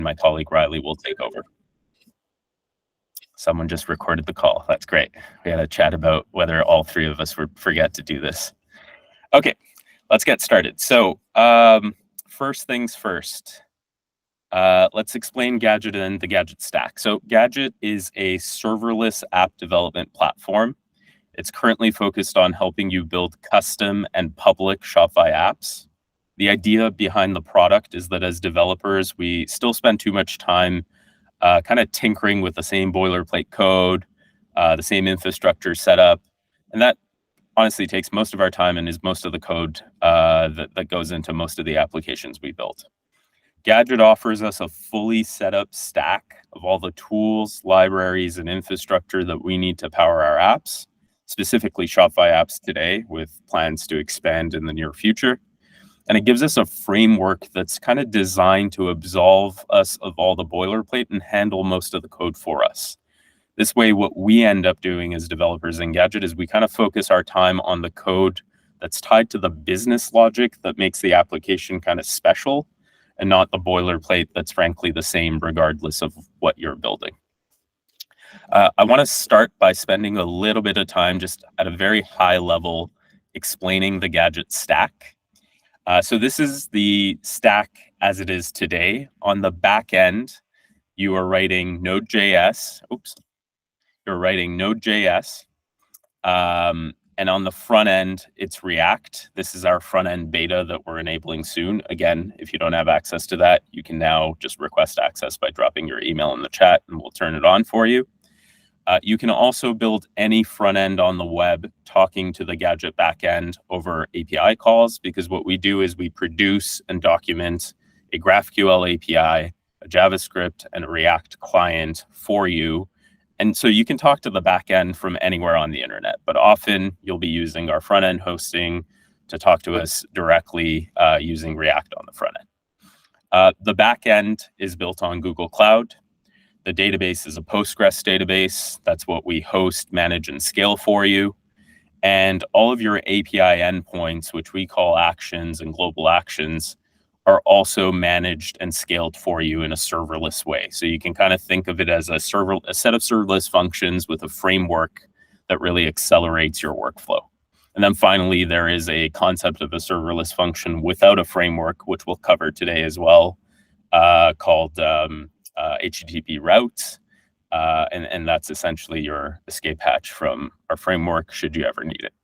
My colleague Riley will take over. Someone just recorded the call. That's great. We had a chat about whether all three of us would forget to do this. Okay, let's get started. So first things first, let's explain Gadget and the Gadget stack. So Gadget is a serverless app development platform. It's currently focused on helping you build custom and public Shopify apps. The idea behind the product is that as developers, we still spend too much time kind of tinkering with the same boilerplate code, the same infrastructure setup. And that honestly takes most of our time and is most of the code that goes into most of the applications we build. Gadget offers us a fully set up stack of all the tools, libraries, and infrastructure that we need to power our apps, specifically Shopify apps today, with plans to expand in the near future. And it gives us a framework that's kind of designed to absolve us of all the boilerplate and handle most of the code for us. This way, what we end up doing as developers in Gadget is we kind of focus our time on the code that's tied to the business logic that makes the application kind of special, and not the boilerplate that's frankly the same regardless of what you're building. I want to start by spending a little bit of time just at a very high level explaining the Gadget stack. So this is the stack as it is today. On the back end, you are writing Node.js. You're writing Node.js. And on the front end, it's React. This is our front end beta that we're enabling soon. Again, if you don't have access to that, you can now just request access by dropping your email in the chat and we'll turn it on for you. You can also build any front end on the web talking to the Gadget backend over API calls, because what we do is we produce and document a GraphQL API, a JavaScript, and a React client for you. And so you can talk to the backend from anywhere on the internet, but often you'll be using our front end hosting to talk to us directly using React on the front end. The backend is built on Google Cloud. The database is a Postgres database. That's what we host, manage, and scale for you. And all of your API endpoints, which we call actions and global actions, are also managed and scaled for you in a serverless way. So you can kind of think of it as a set of serverless functions with a framework that really accelerates your workflow. And then finally, there is a concept of a serverless function without a framework, which we'll cover today as well, called HTTP routes, and that's essentially your escape hatch from our framework should you ever need it.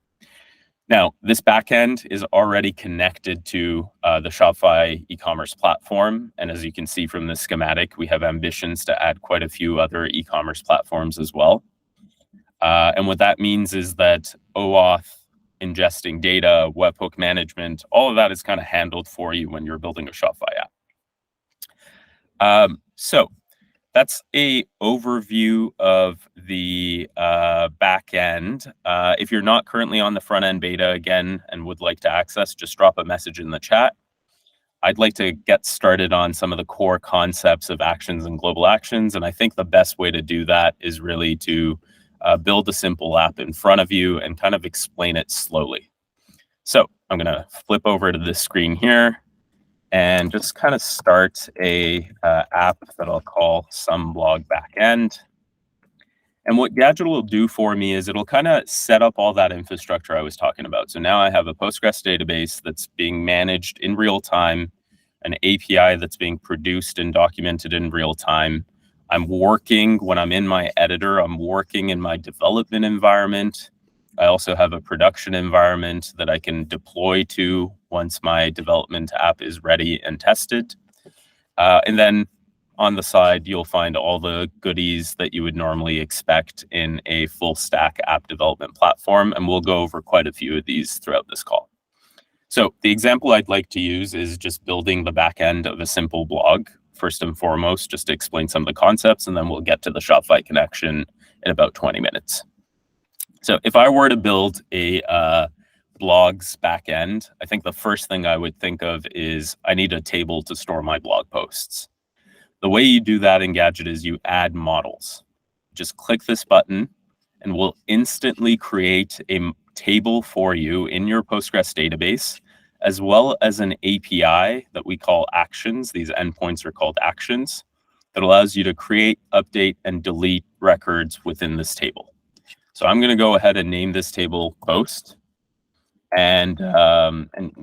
Now, this backend is already connected to the Shopify e-commerce platform, and as you can see from the schematic, we have ambitions to add quite a few other e-commerce platforms as well. And what that means is that OAuth, ingesting data, webhook management, all of that is kind of handled for you when you're building a Shopify app. So that's a overview of the back end. If you're not currently on the front end beta again and would like to access, just drop a message in the chat. I'd like to get started on some of the core concepts of actions and global actions. And I think the best way to do that is really to build a simple app in front of you and kind of explain it slowly. So I'm going to flip over to this screen here and just kind of start a app that I'll call some blog backend. And what Gadget will do for me is it'll kind of set up all that infrastructure I was talking about. So now I have a Postgres database that's being managed in real time, an API that's being produced and documented in real time. I'm working, when I'm in my editor, I'm working in my development environment. I also have a production environment that I can deploy to once my development app is ready and tested. And then on the side, you'll find all the goodies that you would normally expect in a full stack app development platform. And we'll go over quite a few of these throughout this call. So the example I'd like to use is just building the back end of a simple blog, first and foremost, just to explain some of the concepts, and then we'll get to the Shopify connection in about 20 minutes. So if I were to build a blog's backend, I think the first thing I would think of is I need a table to store my blog posts. The way you do that in Gadget is you add models. Just click this button and we'll instantly create a table for you in your Postgres database as well as an API that we call actions. These endpoints are called actions that allows you to create, update, and delete records within this table. So I'm going to go ahead and name this table post. And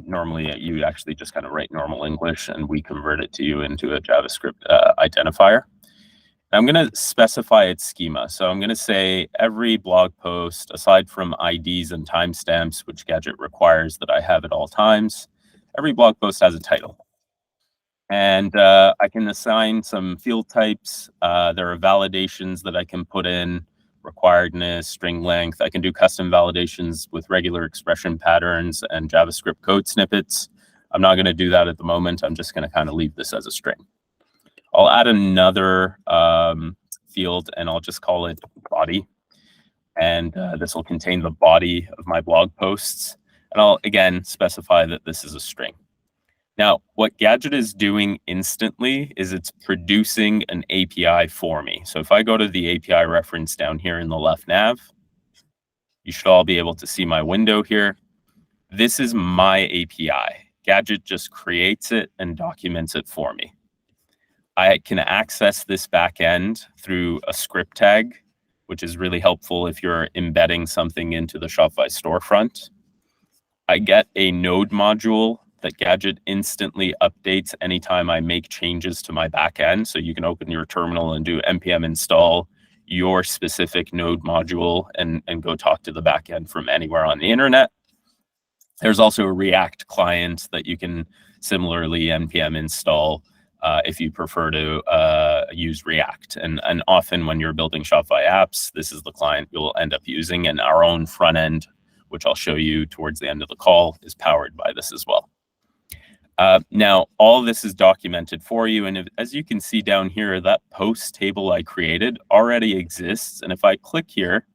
normally you actually just kind of write normal English and we convert it to you into a JavaScript identifier. I'm going to specify its schema. So I'm going to say every blog post, aside from IDs and timestamps, which Gadget requires that I have at all times, every blog post has a title. And I can assign some field types. There are validations that I can put in, requiredness, string length. I can do custom validations with regular expression patterns and JavaScript code snippets. I'm not going to do that at the moment. I'm just going to kind of leave this as a string. I'll add another field and I'll just call it body. And this will contain the body of my blog posts. And I'll, again, specify that this is a string. Now, what Gadget is doing instantly is it's producing an API for me. So if I go to the API reference down here in the left nav, you should all be able to see my window here. This is my API. Gadget just creates it and documents it for me. I can access this backend through a script tag, which is really helpful if you're embedding something into the Shopify storefront. I get a node module that Gadget instantly updates anytime I make changes to my backend. So you can open your terminal and do npm install your specific node module and go talk to the backend from anywhere on the internet. There's also a React client that you can similarly npm install if you prefer to use React. And often when you're building Shopify apps, this is the client you'll end up using. And our own front end, which I'll show you towards the end of the call, is powered by this as well. Now, all of this is documented for you. And as you can see down here, that post table I created already exists. And if I click here,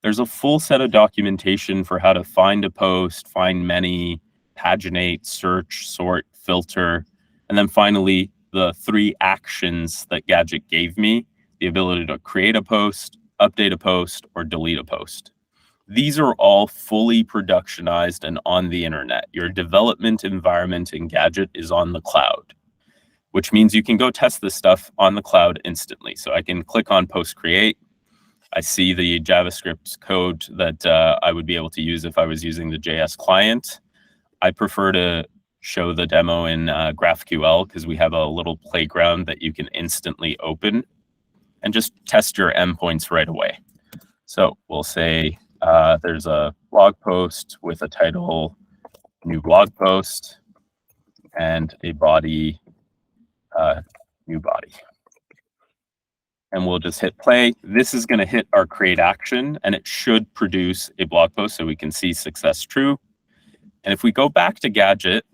there's a full set of documentation for how to find a post, find many, paginate, search, sort, filter. And then finally, the 3 actions that Gadget gave me, the ability to create a post, update a post, or delete a post. These are all fully productionized and on the internet. Your development environment in Gadget is on the cloud, which means you can go test this stuff on the cloud instantly. So I can click on post create. I see the JavaScript code that I would be able to use if I was using the JS client. I prefer to show the demo in GraphQL because we have a little playground that you can instantly open and just test your endpoints right away. So we'll say there's a blog post with a title, new blog post, and a body, new body. And we'll just hit play. This is going to hit our create action, and it should produce a blog post so we can see success true. And if we go back to Gadget,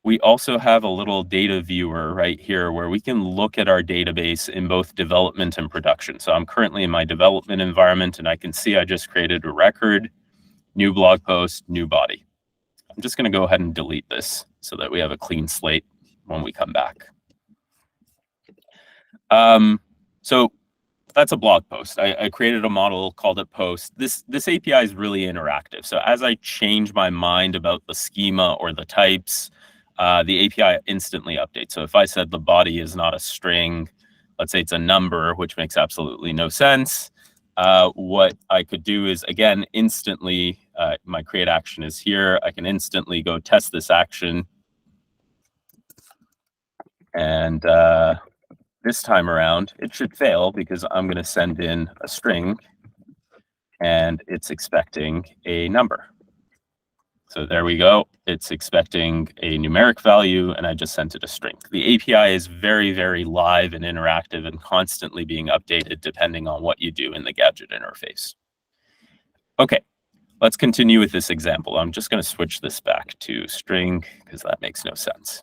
we also have a little data viewer right here where we can look at our database in both development and production. So I'm currently in my development environment and I can see I just created a record, new blog post, new body. I'm just going to go ahead and delete this so that we have a clean slate when we come back. So that's a blog post. I created a model, called it post. This API is really interactive. So as I change my mind about the schema or the types, the API instantly updates. So if I said the body is not a string, let's say it's a number, which makes absolutely no sense. What I could do is, again, instantly, my create action is here. I can instantly go test this action. And this time around, it should fail because I'm going to send in a string and it's expecting a number. So there we go. It's expecting a numeric value, and I just sent it a string. The API is very, very live and interactive and constantly being updated depending on what you do in the Gadget interface. Okay, let's continue with this example. I'm just going to switch this back to string because that makes no sense.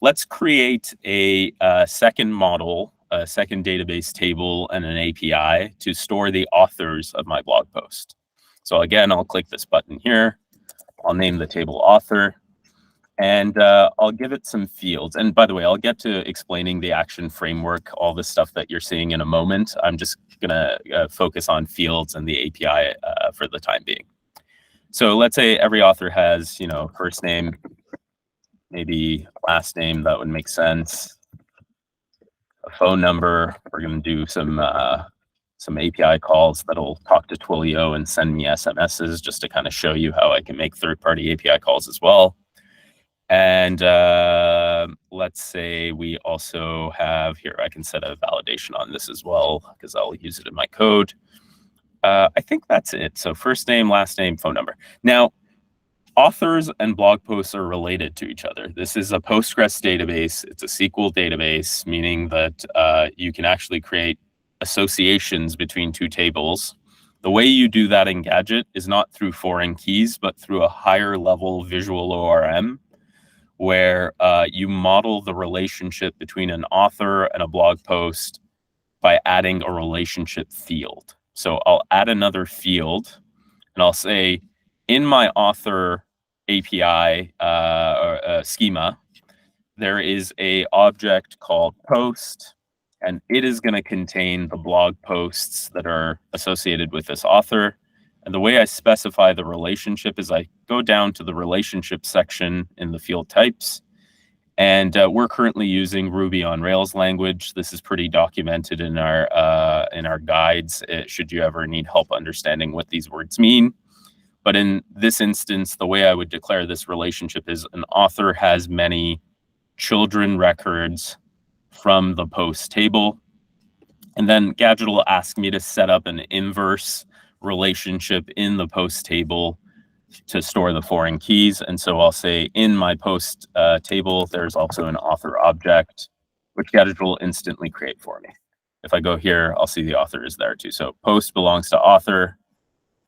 Let's create a second model, a second database table, and an API to store the authors of my blog post. So again, I'll click this button here. I'll name the table author, and I'll give it some fields. And by the way, I'll get to explaining the action framework, all the stuff that you're seeing in a moment. I'm just going to focus on fields and the API for the time being. So let's say every author has, first name, maybe last name, that would make sense. A phone number. We're going to do some API calls that'll talk to Twilio and send me SMSs just to kind of show you how I can make third-party API calls as well. And let's say we also have here, I can set a validation on this as well because I'll use it in my code. I think that's it. So first name, last name, phone number. Now, authors and blog posts are related to each other. This is a Postgres database. It's a SQL database, meaning that you can actually create associations between two tables. The way you do that in Gadget is not through foreign keys, but through a higher level visual ORM, where you model the relationship between an author and a blog post by adding a relationship field. So I'll add another field and I'll say, in my author API schema, there is a object called post, and it is going to contain the blog posts that are associated with this author. And the way I specify the relationship is I go down to the relationship section in the field types. And we're currently using Ruby on Rails language. This is pretty documented in our guides, should you ever need help understanding what these words mean. But in this instance, the way I would declare this relationship is an author has many children records from the post table. And then Gadget will ask me to set up an inverse relationship in the post table to store the foreign keys. And so I'll say in my post table, there's also an author object, which Gadget will instantly create for me. If I go here, I'll see the author is there too. So post belongs to author.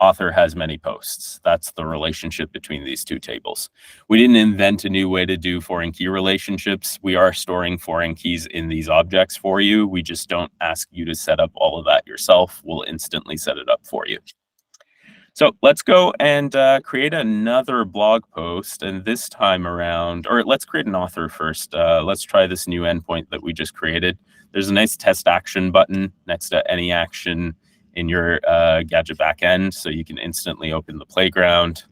Author has many posts. That's the relationship between these two tables. We didn't invent a new way to do foreign key relationships. We are storing foreign keys in these objects for you. We just don't ask you to set up all of that yourself. We'll instantly set it up for you. So let's go and create another blog post. And this time around, or let's create an author first. Let's try this new endpoint that we just created. There's a nice test action button next to any action in your Gadget backend, so you can instantly open the playground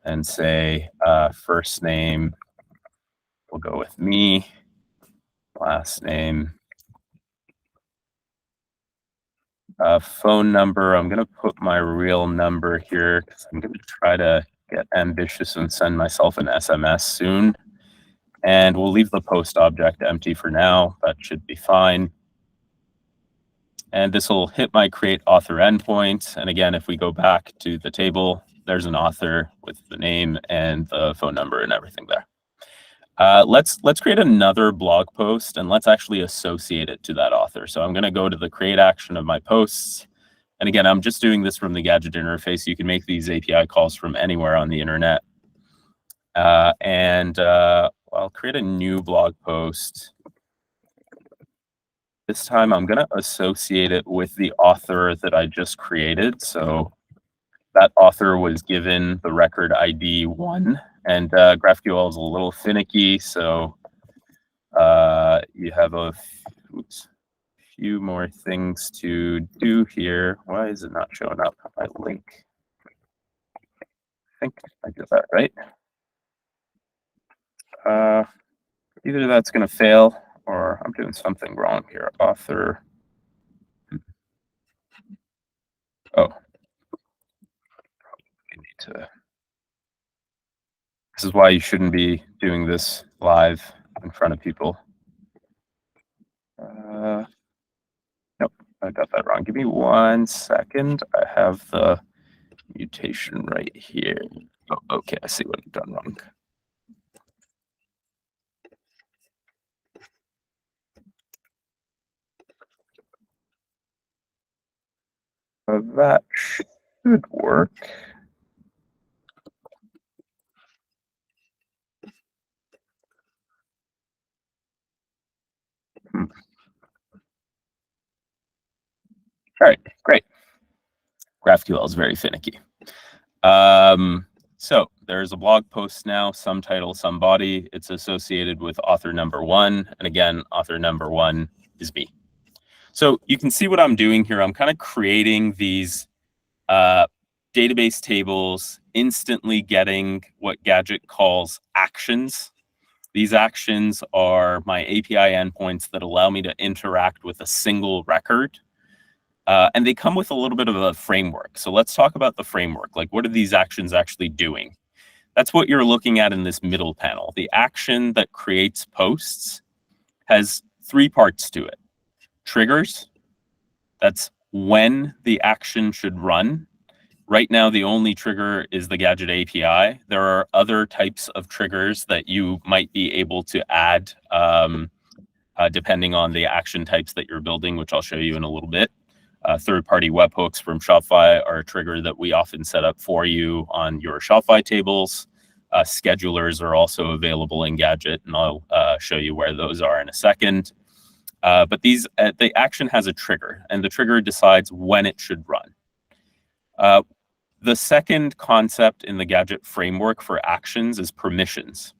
and say first name, we'll go with me, last name, phone number. I'm going to put my real number here because I'm going to try to get ambitious and send myself an SMS soon. And we'll leave the post object empty for now. That should be fine. And this will hit my create author endpoint. And again, if we go back to the table, there's an author with the name and the phone number and everything there. Let's create another blog post and let's actually associate it to that author. So I'm going to go to the create action of my posts. And again, I'm just doing this from the Gadget interface. You can make these API calls from anywhere on the internet. I'll create a new blog post. This time I'm going to associate it with the author that I just created. So that author was given the record ID 1, and GraphQL is a little finicky. So you have a few more things to do here. Why is it not showing up on my link? I think I did that right. Either that's going to fail or I'm doing something wrong here. Author. Oh. I need to. This is why you shouldn't be doing this live in front of people. Nope, I got that wrong. Give me 1 second. I have the mutation right here. Oh, okay, I see what I've done wrong. That should work. All right, great. GraphQL is very finicky. So there's a blog post now, some title, some body. It's associated with author number 1. And again, author number 1 is me. So you can see what I'm doing here. I'm kind of creating these database tables instantly getting what Gadget calls actions. These actions are my API endpoints that allow me to interact with a single record. And they come with a little bit of a framework. So let's talk about the framework. Like, what are these actions actually doing? That's what you're looking at in this middle panel. The action that creates posts has three parts to it. Triggers, that's when the action should run. Right now, the only trigger is the Gadget API. There are other types of triggers that you might be able to add depending on the action types that you're building, which I'll show you in a little bit. Third-party webhooks from Shopify are a trigger that we often set up for you on your Shopify tables. Schedulers are also available in Gadget, and I'll show you where those are in a second. But the action has a trigger, and the trigger decides when it should run. The second concept in the Gadget framework for actions is permissions.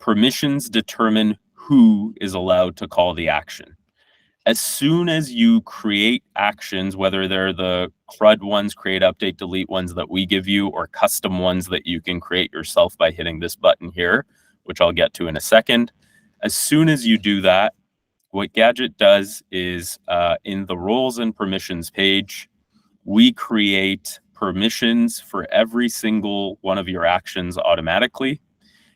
Permissions determine who is allowed to call the action. As soon as you create actions, whether they're the CRUD ones, create, update, delete ones that we give you, or custom ones that you can create yourself by hitting this button here, which I'll get to in a second. As soon as you do that, what Gadget does is in the roles and permissions page, we create permissions for every single one of your actions automatically,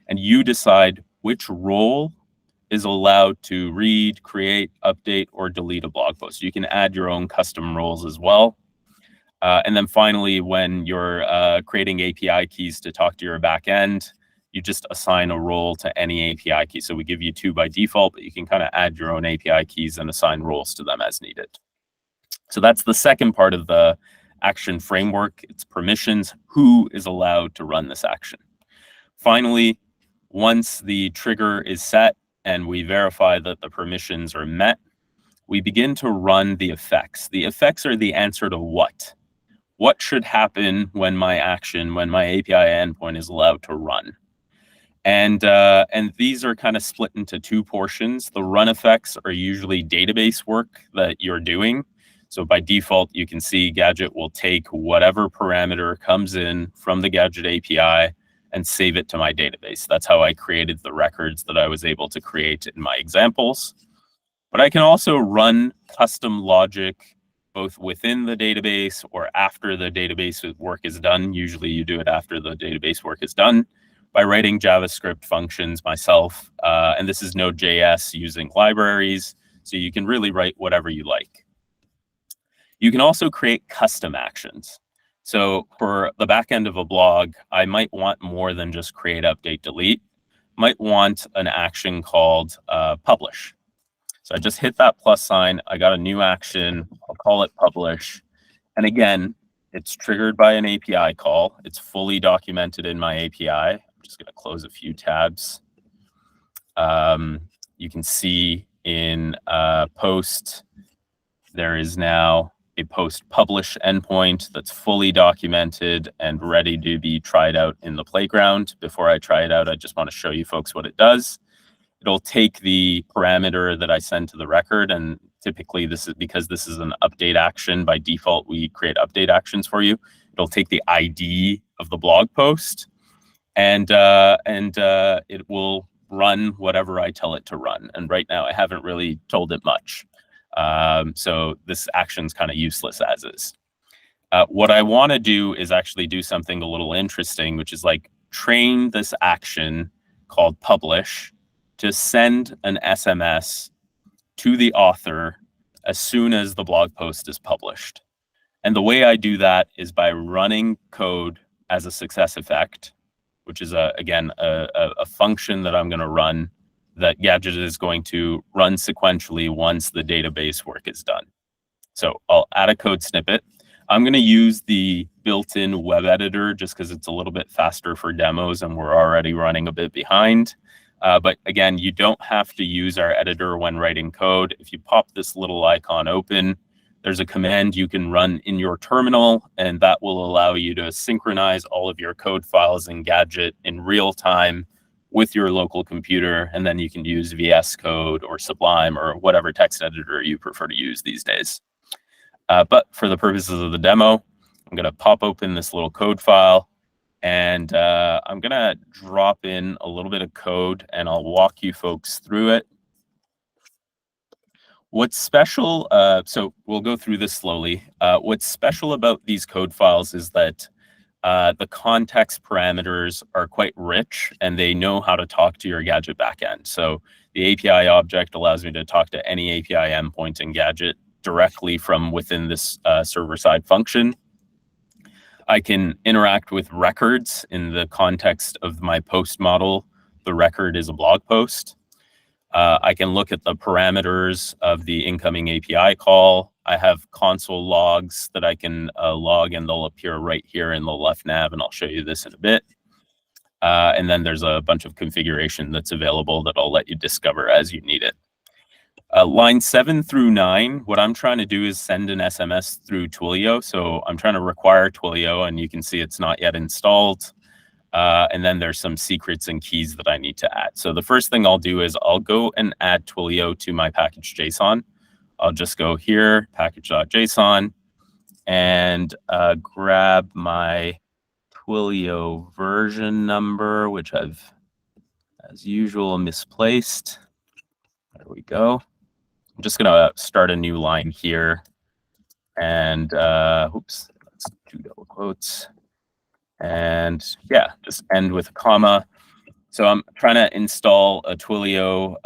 and you decide which role is allowed to read, create, update, or delete a blog post. You can add your own custom roles as well. And then finally, when you're creating API keys to talk to your backend, you just assign a role to any API key. So we give you 2 by default, but you can kind of add your own API keys and assign roles to them as needed. So that's the second part of the action framework. It's permissions, who is allowed to run this action. Finally, once the trigger is set and we verify that the permissions are met, we begin to run the effects. The effects are the answer to what? What should happen when my API endpoint is allowed to run? And these are kind of split into 2 portions. The run effects are usually database work that you're doing. So by default, you can see Gadget will take whatever parameter comes in from the Gadget API and save it to my database. That's how I created the records that I was able to create in my examples. But I can also run custom logic both within the database or after the database work is done. Usually you do it after the database work is done by writing JavaScript functions myself. And this is Node.js using libraries, so you can really write whatever you like. You can also create custom actions. So for the back end of a blog, I might want more than just create, update, delete. Might want an action called publish. So I just hit that plus sign. I got a new action. I'll call it publish. And again, it's triggered by an API call. It's fully documented in my API. I'm just going to close a few tabs. You can see in post, there is now a post publish endpoint that's fully documented and ready to be tried out in the playground. Before I try it out, I just want to show you folks what it does. It'll take the parameter that I send to the record, and typically this is because this is an update action. By default, we create update actions for you. It'll take the ID of the blog post, and it will run whatever I tell it to run. And right now, I haven't really told it much. So this action's kind of useless as is. What I want to do is actually do something a little interesting, which is like train this action called publish to send an SMS to the author as soon as the blog post is published. And the way I do that is by running code as a success effect, which is again a function that I'm going to run that Gadget is going to run sequentially once the database work is done. So I'll add a code snippet. I'm going to use the built-in web editor just because it's a little bit faster for demos and we're already running a bit behind. But again, you don't have to use our editor when writing code. If you pop this little icon open, there's a command you can run in your terminal, and that will allow you to synchronize all of your code files in Gadget in real time with your local computer, and then you can use VS Code or Sublime or whatever text editor you prefer to use these days. But for the purposes of the demo, I'm going to pop open this little code file. And I'm going to drop in a little bit of code and I'll walk you folks through it. What's special, so we'll go through this slowly. What's special about these code files is that the context parameters are quite rich and they know how to talk to your Gadget backend. So the API object allows me to talk to any API endpoint in Gadget directly from within this server-side function. I can interact with records in the context of my post model. The record is a blog post. I can look at the parameters of the incoming API call. I have console logs that I can log, and they'll appear right here in the left nav, and I'll show you this in a bit. And then there's a bunch of configuration that's available that I'll let you discover as you need it. Line 7 through 9, what I'm trying to do is send an SMS through Twilio. So I'm trying to require Twilio, and you can see it's not yet installed. And then there's some secrets and keys that I need to add. So the first thing I'll do is I'll go and add Twilio to my package.json. I'll just go here, package.json, and grab my Twilio version number, which I've, as usual, misplaced. There we go. I'm just going to start a new line here. And oops, let's do double quotes. And yeah, just end with a comma. So I'm trying to install a Twilio,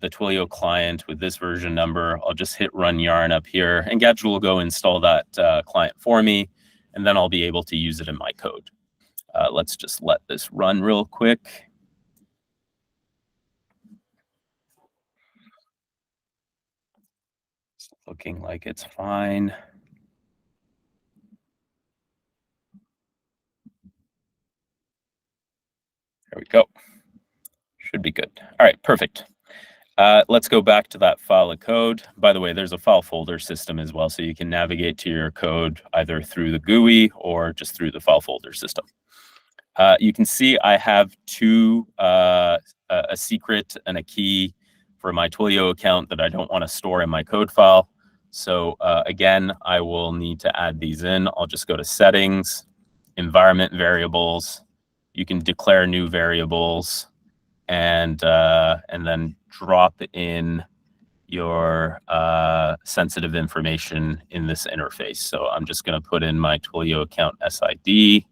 the Twilio client with this version number. I'll just hit run yarn up here, and Gadget will go install that client for me, and then I'll be able to use it in my code. Let's just let this run real quick. It's looking like it's fine. There we go. Should be good. All right, perfect. Let's go back to that file of code. By the way, there's a file folder system as well, so you can navigate to your code either through the GUI or just through the file folder system. You can see I have two, a secret and a key for my Twilio account that I don't want to store in my code file. So again, I will need to add these in. I'll just go to settings, environment variables. You can declare new variables, and then drop in your sensitive information in this interface. So I'm just going to put in my Twilio account SID.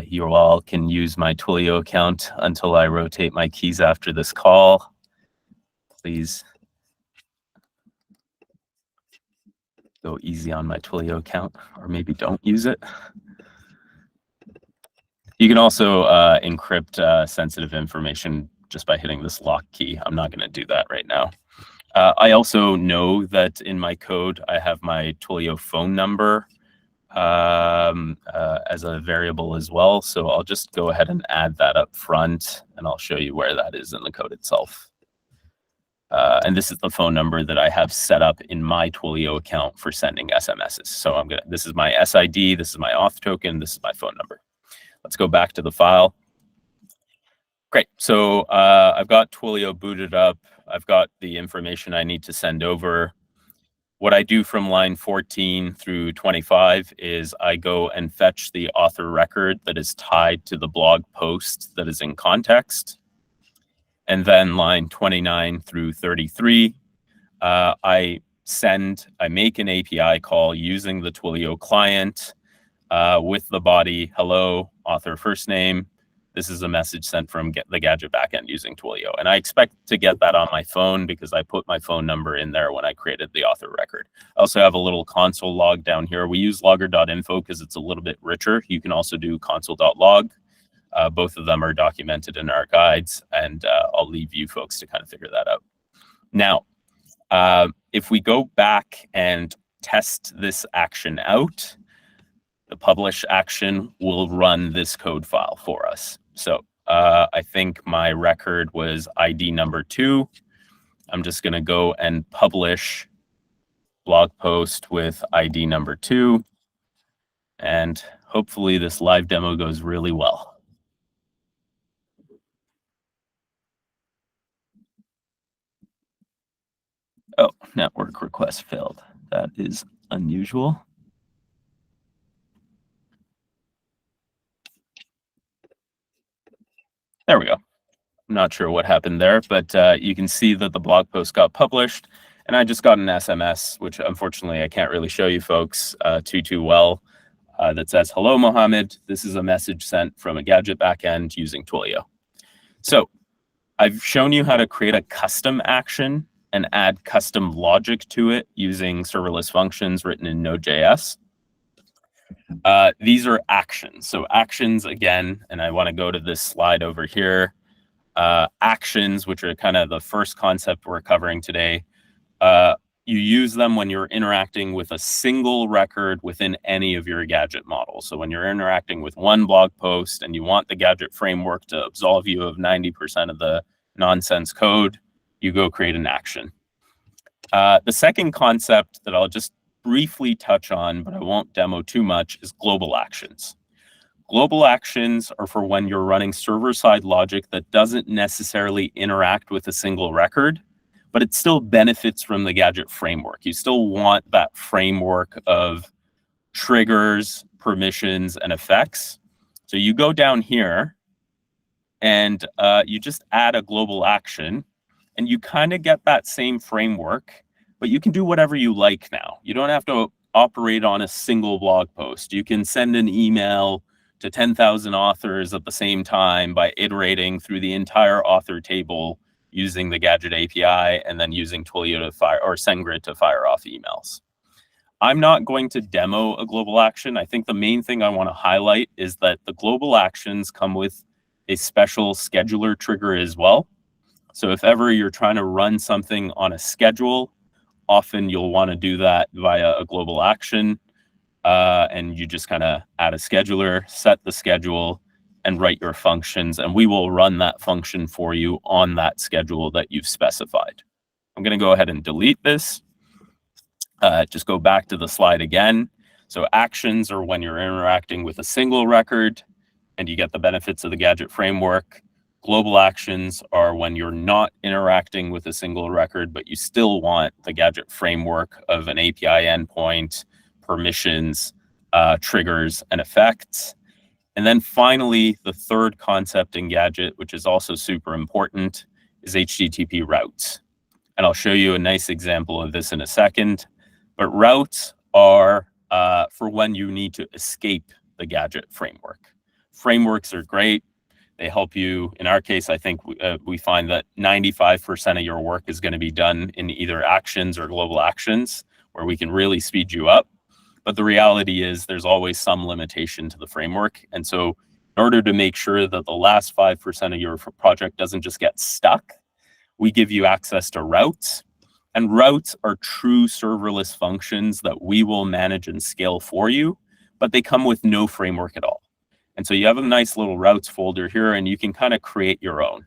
You all can use my Twilio account until I rotate my keys after this call. Please go easy on my Twilio account, or maybe don't use it. You can also encrypt sensitive information just by hitting this lock key. I'm not going to do that right now. I also know that in my code, I have my Twilio phone number as a variable as well. So I'll just go ahead and add that up front, and I'll show you where that is in the code itself. And this is the phone number that I have set up in my Twilio account for sending SMSs. So this is my SID, this is my auth token, this is my phone number. Let's go back to the file. Great. So I've got Twilio booted up. I've got the information I need to send over. What I do from line 14 through 25 is I go and fetch the author record that is tied to the blog post that is in context. And then line 29 through 33, I make an API call using the Twilio client with the body, hello, author first name. This is a message sent from the Gadget backend using Twilio. And I expect to get that on my phone because I put my phone number in there when I created the author record. I also have a little console log down here. We use logger.info because it's a little bit richer. You can also do console.log. Both of them are documented in our guides, and I'll leave you folks to kind of figure that out. Now, if we go back and test this action out, the publish action will run this code file for us. So I think my record was ID number 2. I'm just going to go and publish blog post with ID number 2. And hopefully this live demo goes really well. Oh, network request failed. That is unusual. not sure what happened there, but you can see that the blog post got published, and I just got an SMS, which unfortunately I can't really show you folks too well, that says, "Hello, Mohammed. This is a message sent from a Gadget backend using Twilio." So I've shown you how to create a custom action and add custom logic to it using serverless functions written in Node.js. These are actions. So actions, again, and I want to go to this slide over here. Actions, which are kind of the first concept we're covering today, you use them when you're interacting with a single record within any of your Gadget models. So when you're interacting with one blog post and you want the Gadget framework to absolve you of 90% of the nonsense code, you go create an action. The second concept that I'll just briefly touch on, but I won't demo too much, is global actions. Global actions are for when you're running server-side logic that doesn't necessarily interact with a single record, but it still benefits from the Gadget framework. You still want that framework of triggers, permissions, and effects. So you go down here and you just add a global action, and you kind of get that same framework, but you can do whatever you like now. You don't have to operate on a single blog post. You can send an email to 10,000 authors at the same time by iterating through the entire author table using the Gadget API and then using Twilio to fire, or SendGrid to fire off emails. I'm not going to demo a global action. I think the main thing I want to highlight is that the global actions come with a special scheduler trigger as well. So if ever you're trying to run something on a schedule, often you'll want to do that via a global action. And you just kind of add a scheduler, set the schedule, and write your functions, and we will run that function for you on that schedule that you've specified. I'm going to go ahead and delete this. Just go back to the slide again. So actions are when you're interacting with a single record and you get the benefits of the Gadget framework. Global actions are when you're not interacting with a single record, but you still want the Gadget framework of an API endpoint, permissions, triggers, and effects. And then finally, the third concept in Gadget, which is also super important, is HTTP routes. And I'll show you a nice example of this in a second. But routes are for when you need to escape the Gadget framework. Frameworks are great. They help you. In our case, I think we find that 95% of your work is going to be done in either actions or global actions, where we can really speed you up. But the reality is there's always some limitation to the framework. And so in order to make sure that the last 5% of your project doesn't just get stuck, we give you access to routes. And routes are true serverless functions that we will manage and scale for you, but they come with no framework at all. And so you have a nice little routes folder here, and you can kind of create your own.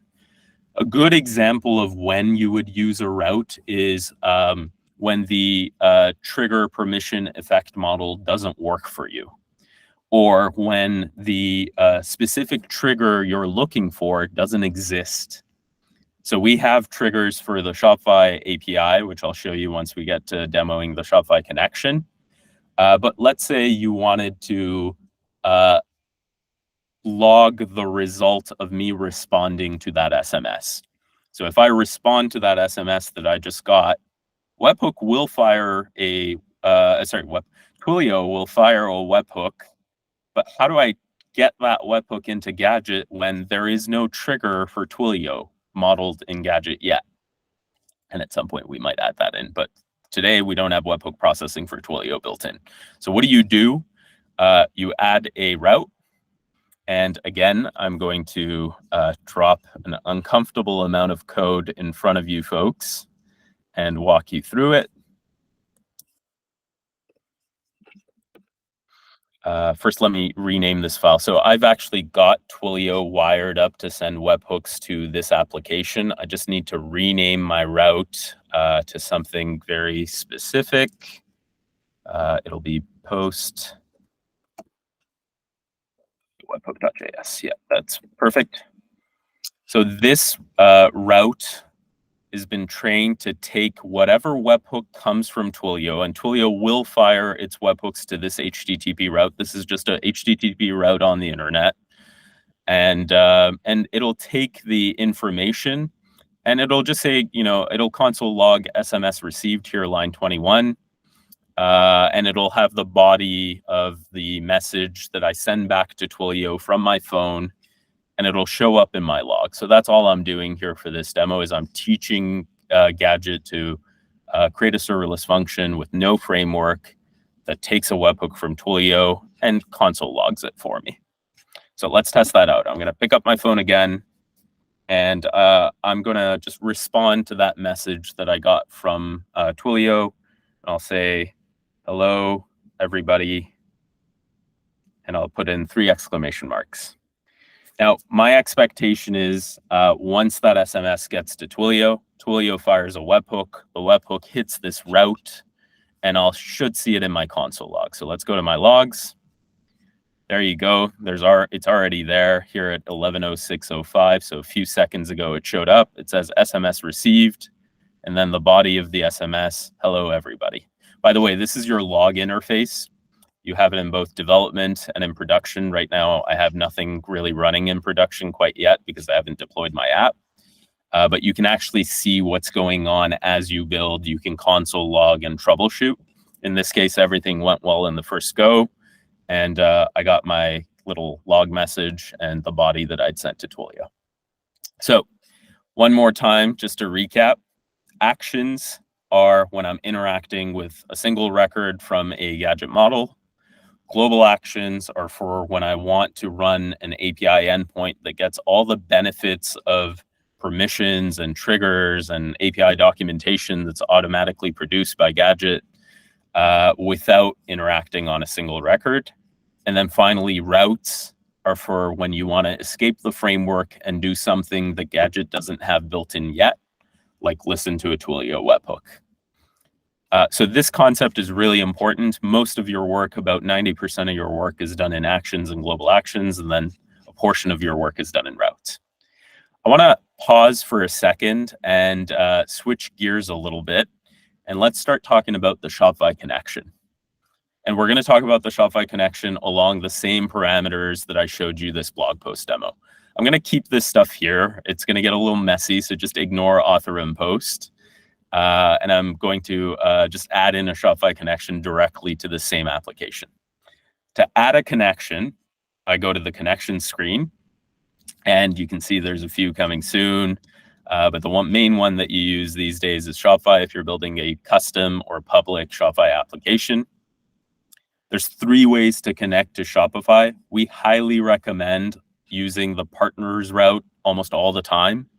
A good example of when you would use a route is when the trigger permission effect model doesn't work for you, or when the specific trigger you're looking for doesn't exist. So we have triggers for the Shopify API, which I'll show you once we get to demoing the Shopify connection. But let's say you wanted to log the result of me responding to that SMS. So if I respond to that SMS that I just got, webhook will fire a, Twilio will fire a webhook, but how do I get that webhook into Gadget when there is no trigger for Twilio modeled in Gadget yet? And at some point we might add that in, but today we don't have webhook processing for Twilio built in. So what do? You add a route. And again, I'm going to drop an uncomfortable amount of code in front of you folks and walk you through it. First, let me rename this file. So I've actually got Twilio wired up to send webhooks to this application. I just need to rename my route to something very specific. It'll be post webhook.js. Yeah, that's perfect. So this route has been trained to take whatever webhook comes from Twilio, and Twilio will fire its webhooks to this HTTP route. This is just a HTTP route on the internet. and it'll take the information and it'll just say, it'll console log SMS received here, line 21. And it'll have the body of the message that I send back to Twilio from my phone, and it'll show up in my log. So that's all I'm doing here for this demo is I'm teaching Gadget to create a serverless function with no framework that takes a webhook from Twilio and console logs it for me. So let's test that out. I'm going to pick up my phone again, and I'm going to just respond to that message that I got from Twilio. And I'll say, hello, everybody. And I'll put in 3 exclamation marks. Now, my expectation is once that SMS gets to Twilio, Twilio fires a webhook. The webhook hits this route, and I should see it in my console log. So let's go to my logs. There you go. It's already there here at 11:06:05. So a few seconds ago, it showed up. It says SMS received, and then the body of the SMS, hello, everybody. By the way, this is your log interface. You have it in both development and in production. Right now, I have nothing really running in production quite yet because I haven't deployed my app. But you can actually see what's going on as you build. You can console log and troubleshoot. In this case, everything went well in the first go. And I got my little log message and the body that I'd sent to Twilio. So one more time, just to recap, actions are when I'm interacting with a single record from a Gadget model. Global actions are for when I want to run an API endpoint that gets all the benefits of permissions and triggers and API documentation that's automatically produced by Gadget without interacting on a single record. And then finally, routes are for when you want to escape the framework and do something that Gadget doesn't have built in yet, like listen to a Twilio webhook. So this concept is really important. Most of your work, about 90% of your work, is done in actions and global actions, and then a portion of your work is done in routes. I want to pause for a second and switch gears a little bit, and let's start talking about the Shopify connection. And we're going to talk about the Shopify connection along the same parameters that I showed you this blog post demo. I'm going to keep this stuff here. It's going to get a little messy, so just ignore author and post. And I'm going to just add in a Shopify connection directly to the same application. To add a connection, I go to the connection screen, and you can see there's a few coming soon. But the main one that you use these days is Shopify if you're building a custom or public Shopify application. There's 3 ways to connect to Shopify. We highly recommend using the partners route almost all the time.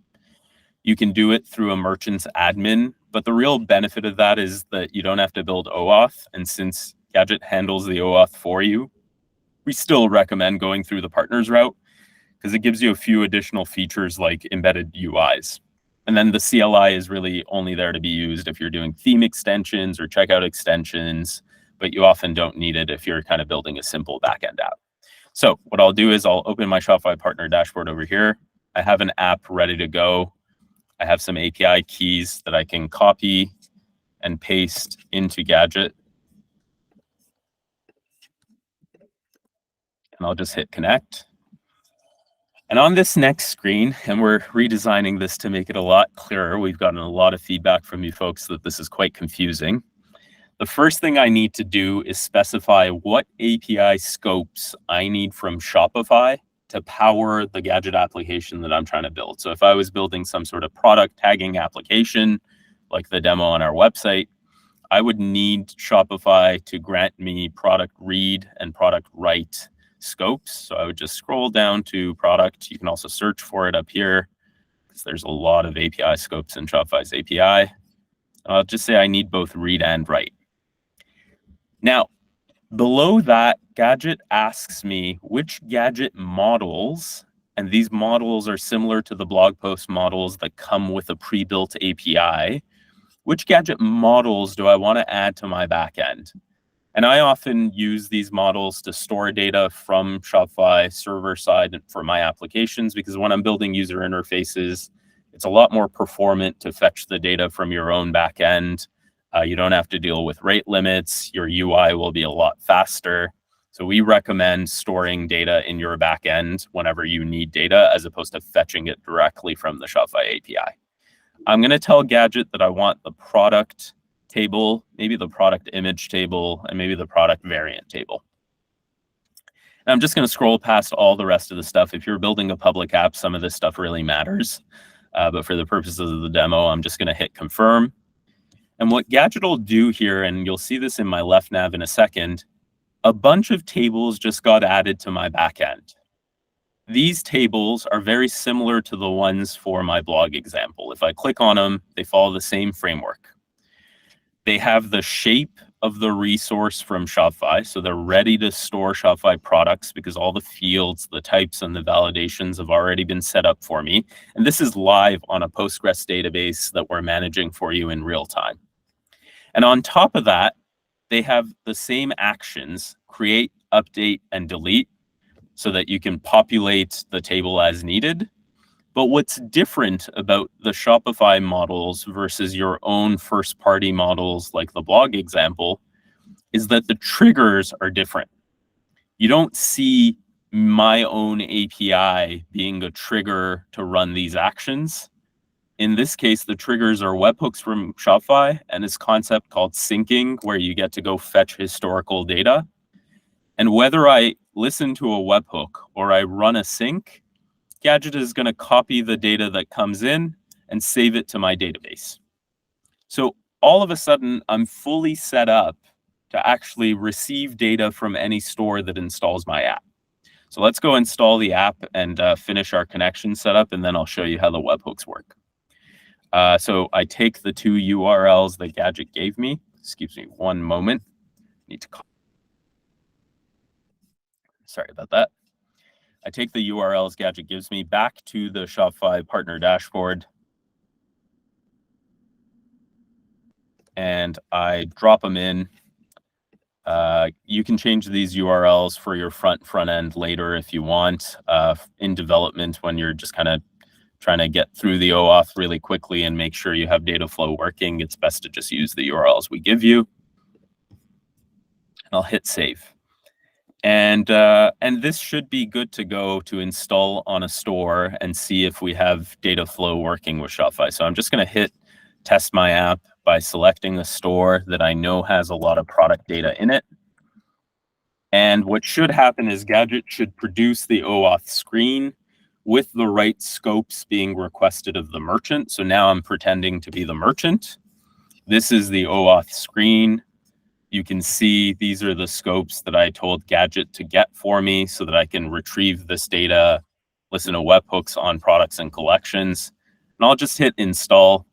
You can do it through a merchant's admin, but the real benefit of that is that you don't have to build OAuth. And since Gadget handles the OAuth for you, we still recommend going through the partners route because it gives you a few additional features like embedded UIs. And then the CLI is really only there to be used if you're doing theme extensions or checkout extensions, but you often don't need it if you're kind of building a simple backend app. So what I'll do is I'll open my Shopify partner dashboard over here. I have an app ready to go. I have some API keys that I can copy and paste into Gadget. And I'll just hit connect. And on this next screen, and we're redesigning this to make it a lot clearer, we've gotten a lot of feedback from you folks that this is quite confusing. The first thing I need to do is specify what API scopes I need from Shopify to power the Gadget application that I'm trying to build. So if I was building some sort of product tagging application, like the demo on our website, I would need Shopify to grant me product read and product write scopes. So I would just scroll down to product. You can also search for it up here because there's a lot of API scopes in Shopify's API. I'll just say I need both read and write. Now, below that, Gadget asks me which Gadget models, and these models are similar to the blog post models that come with a pre-built API, which Gadget models do I want to add to my backend? And I often use these models to store data from Shopify server side for my applications, because when I'm building user interfaces, it's a lot more performant to fetch the data from your own backend. You don't have to deal with rate limits. Your UI will be a lot faster. So we recommend storing data in your backend whenever you need data, as opposed to fetching it directly from the Shopify API. I'm going to tell Gadget that I want the product table, maybe the product image table, and maybe the product variant table. And I'm just going to scroll past all the rest of the stuff. If you're building a public app, some of this stuff really matters. But for the purposes of the demo, I'm just going to hit confirm. And what Gadget will do here, and you'll see this in my left nav in a second, a bunch of tables just got added to my backend. These tables are very similar to the ones for my blog example. If I click on them, they follow the same framework. They have the shape of the resource from Shopify, so they're ready to store Shopify products because all the fields, the types, and the validations have already been set up for me. And this is live on a Postgres database that we're managing for you in real time. And on top of that, they have the same actions: create, update, and delete, so that you can populate the table as needed. But what's different about the Shopify models versus your own first-party models like the blog example is that the triggers are different. You don't see my own API being a trigger to run these actions. In this case, the triggers are webhooks from Shopify and this concept called syncing, where you get to go fetch historical data. And whether I listen to a webhook or I run a sync, Gadget is going to copy the data that comes in and save it to my database. So all of a sudden, I'm fully set up to actually receive data from any store that installs my app. So let's go install the app and finish our connection setup, and then I'll show you how the webhooks work. So I take the two URLs that Gadget gave me. Excuse me one moment. Need to Sorry about that. I take the URLs Gadget gives me back to the Shopify partner dashboard, and I drop them in. You can change these URLs for your front end later if you want. In development, when you're just kind of trying to get through the OAuth really quickly and make sure you have data flow working, it's best to just use the URLs we give you. And I'll hit save. And this should be good to go to install on a store and see if we have data flow working with Shopify. So I'm just going to hit test my app by selecting the store that I know has a lot of product data in it. And what should happen is Gadget should produce the OAuth screen with the right scopes being requested of the merchant. So now I'm pretending to be the merchant. This is the OAuth screen. You can see these are the scopes that I told Gadget to get for me so that I can retrieve this data, listen to webhooks on products and collections. And I'll just hit install.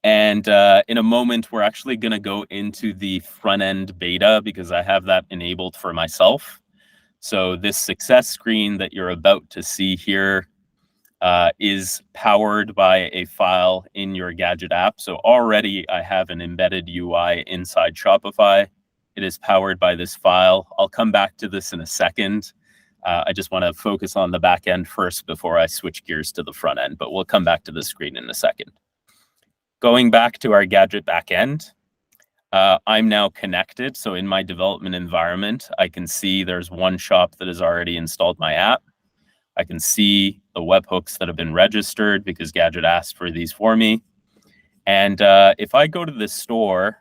And in a moment, we're actually going to go into the front end beta because I have that enabled for myself. So this success screen that you're about to see here is powered by a file in your Gadget app. So already I have an embedded UI inside Shopify. It is powered by this file. I'll come back to this in a second. I just want to focus on the back end first before I switch gears to the front end, but we'll come back to the screen in a second. Going back to our Gadget backend, I'm now connected. So in my development environment, I can see there's one shop that has already installed my app. I can see the webhooks that have been registered because Gadget asked for these for me. And if I go to this store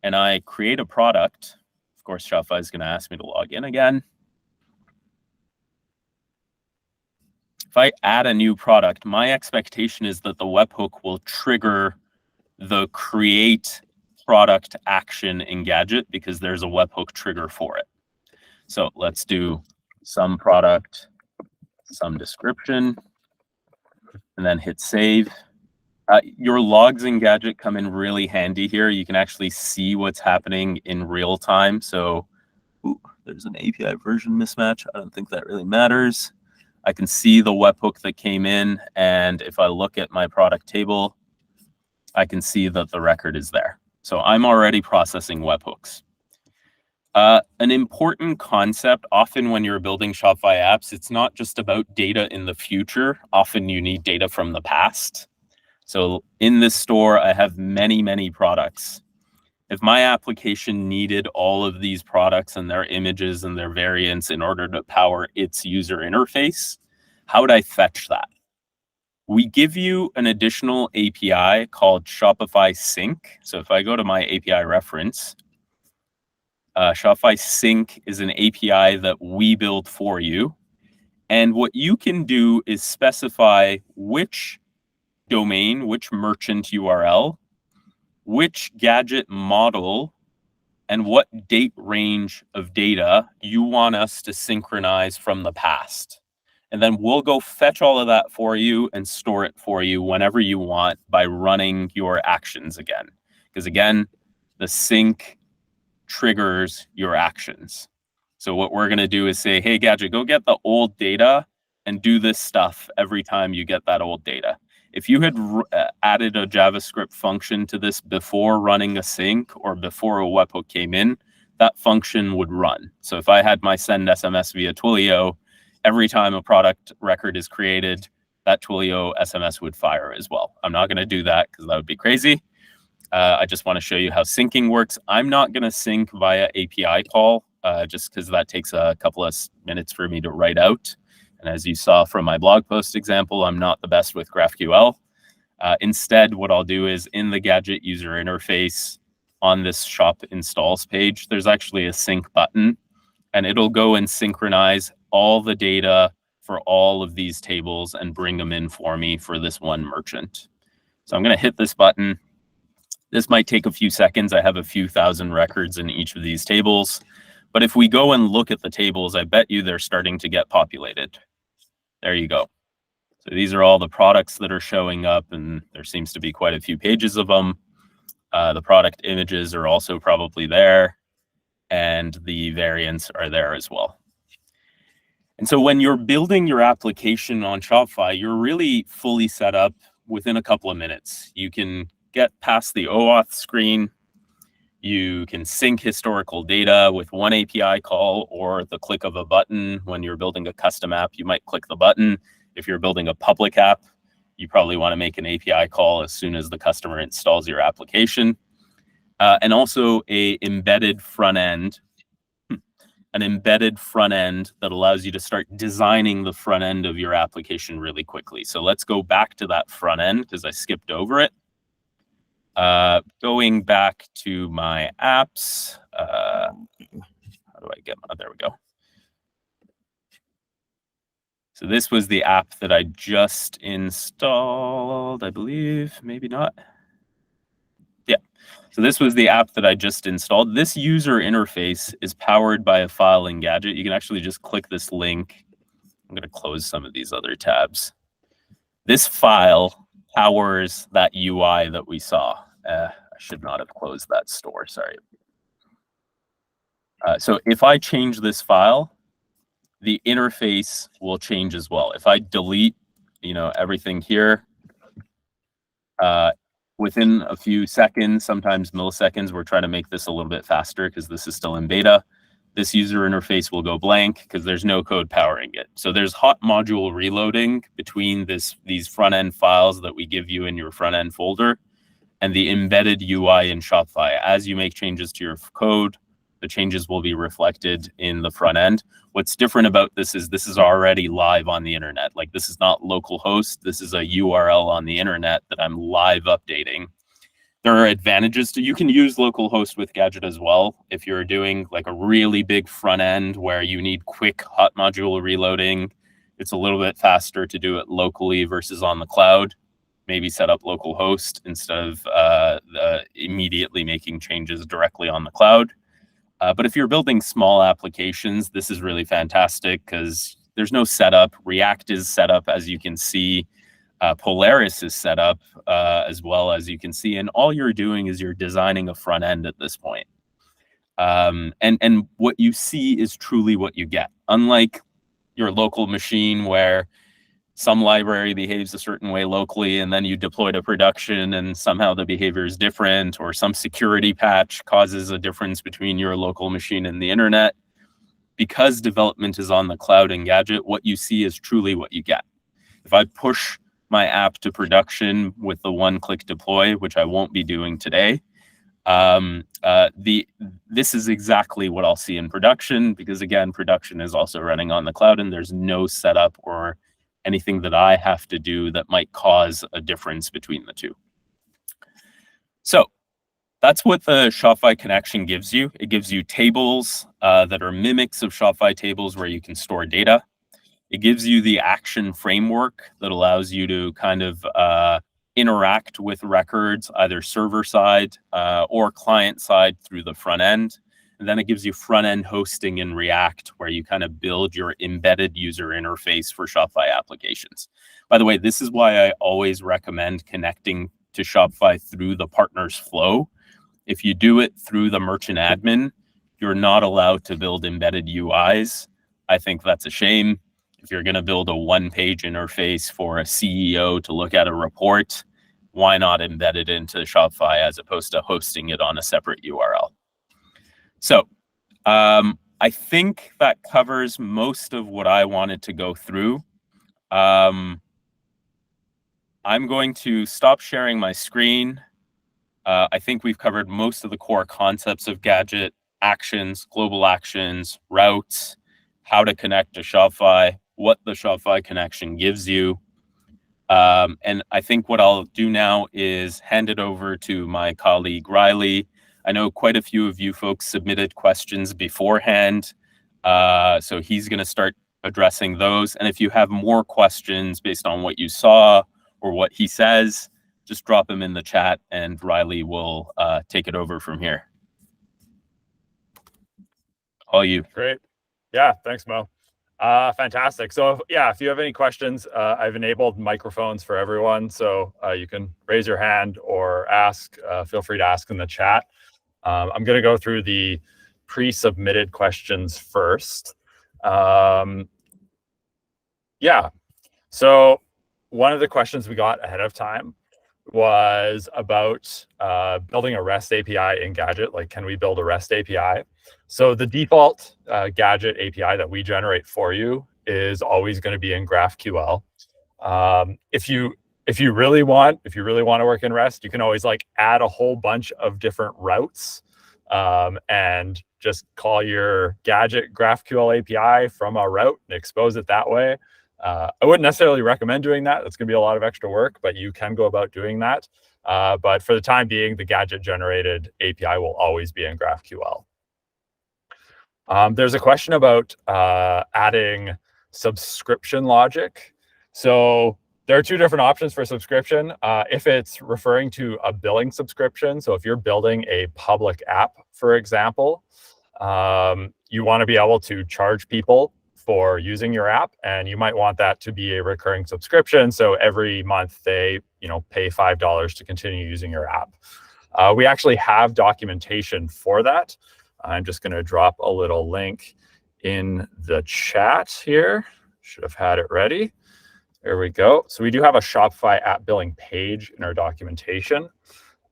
and I create a product, of course, Shopify is going to ask me to log in again. If I add a new product, my expectation is that the webhook will trigger the create product action in Gadget because there's a webhook trigger for it. So let's do some product, some description, and then hit save. Your logs in Gadget come in really handy here. You can actually see what's happening in real time. So there's an API version mismatch. I don't think that really matters. I can see the webhook that came in, and if I look at my product table, I can see that the record is there. So I'm already processing webhooks. An important concept, often when you're building Shopify apps, it's not just about data in the future. Often you need data from the past. So in this store, I have many, many products. If my application needed all of these products and their images and their variants in order to power its user interface, how would I fetch that? We give you an additional API called Shopify Sync. So if I go to my API reference, Shopify Sync is an API that we build for you. And what you can do is specify which domain, which merchant URL, which gadget model, and what date range of data you want us to synchronize from the past. And then we'll go fetch all of that for you and store it for you whenever you want by running your actions again. Because again, the sync triggers your actions. So what we're going to do is say, hey, Gadget, go get the old data and do this stuff every time you get that old data. If you had added a JavaScript function to this before running a sync or before a webhook came in, that function would run. So if I had my send SMS via Twilio, every time a product record is created, that Twilio SMS would fire as well. I'm not going to do that because that would be crazy. I just want to show you how syncing works. I'm not going to sync via API call just because that takes a couple of minutes for me to write out. And as you saw from my blog post example, I'm not the best with GraphQL. Instead, what I'll do is in the Gadget user interface on this shop installs page, there's actually a sync button, and it'll go and synchronize all the data for all of these tables and bring them in for me for this one merchant. So I'm going to hit this button. This might take a few seconds. I have a few thousand records in each of these tables. But if we go and look at the tables, I bet you they're starting to get populated. There you go. So these are all the products that are showing up, and there seems to be quite a few pages of them. The product images are also probably there, and the variants are there as well. And so when you're building your application on Shopify, you're really fully set up within a couple of minutes. You can get past the OAuth screen. You can sync historical data with one API call or the click of a button. When you're building a custom app, you might click the button. If you're building a public app, you probably want to make an API call as soon as the customer installs your application. And also an embedded front end that allows you to start designing the front end of your application really quickly. So let's go back to that front end because I skipped over it. Going back to my apps, how do I get, there we go. So this was the app that I just installed, I believe, maybe not. Yeah, so this was the app that I just installed. This user interface is powered by a file in Gadget. You can actually just click this link. I'm going to close some of these other tabs. This file powers that UI that we saw. I should not have closed that store, sorry. So if I change this file, the interface will change as well. If I delete, everything here, within a few seconds, sometimes milliseconds, we're trying to make this a little bit faster because this is still in beta. This user interface will go blank because there's no code powering it. So there's hot module reloading between these front-end files that we give you in your front-end folder and the embedded UI in Shopify. As you make changes to your code, the changes will be reflected in the front end. What's different about this is already live on the internet. Like, this is not localhost. This is a URL on the internet that I'm live updating. There are advantages to, you can use localhost with Gadget as well. If you're doing like a really big front end where you need quick hot module reloading, it's a little bit faster to do it locally versus on the cloud. Maybe set up localhost instead of immediately making changes directly on the cloud. But if you're building small applications, this is really fantastic because there's no setup. React is set up, as you can see. Polaris is set up as well, as you can see. And all you're doing is you're designing a front end at this point. And what you see is truly what you get. Unlike your local machine where some library behaves a certain way locally and then you deploy to production and somehow the behavior is different, or some security patch causes a difference between your local machine and the internet. Because development is on the cloud and Gadget, what you see is truly what you get. If I push my app to production with the one-click deploy, which I won't be doing today, This is exactly what I'll see in production, because again, production is also running on the cloud and there's no setup or anything that I have to do that might cause a difference between the two. So that's what the Shopify connection gives you. It gives you tables that are mimics of Shopify tables where you can store data. It gives you the action framework that allows you to kind of interact with records, either server side or client side through the front end. And then it gives you front end hosting in React, where you kind of build your embedded user interface for Shopify applications. By the way, this is why I always recommend connecting to Shopify through the partners flow. If you do it through the merchant admin, you're not allowed to build embedded UIs. I think that's a shame. If you're going to build a one-page interface for a CEO to look at a report, why not embed it into Shopify as opposed to hosting it on a separate URL? So I think that covers most of what I wanted to go through. I'm going to stop sharing my screen. I think we've covered most of the core concepts of Gadget: actions, global actions, routes, how to connect to Shopify, what the Shopify connection gives you. And I think what I'll do now is hand it over to my colleague, Riley. I know quite a few of you folks submitted questions beforehand, so he's going to start addressing those. And if you have more questions based on what you saw or what he says, just drop them in the chat and Riley will take it over from here. All you. Great. Yeah, thanks, Mo. Fantastic. So yeah, if you have any questions, I've enabled microphones for everyone. So you can raise your hand or ask, feel free to ask in the chat. I'm going to go through the pre-submitted questions first. Yeah, so one of the questions we got ahead of time was about building a REST API in Gadget. Like, can we build a REST API? So the default Gadget API that we generate for you is always going to be in GraphQL. If you really want to work in REST, you can always like add a whole bunch of different routes and just call your Gadget GraphQL API from a route and expose it that way. I wouldn't necessarily recommend doing that. That's going to be a lot of extra work, but you can go about doing that. But for the time being, the Gadget generated API will always be in GraphQL. There's a question about adding subscription logic. So there are two different options for subscription. If it's referring to a billing subscription, so if you're building a public app, for example, you want to be able to charge people for using your app, and you might want that to be a recurring subscription. So every month they, pay $5 to continue using your app. We actually have documentation for that. I'm just going to drop a little link in the chat here. Should have had it ready. There we go. So we do have a Shopify app billing page in our documentation.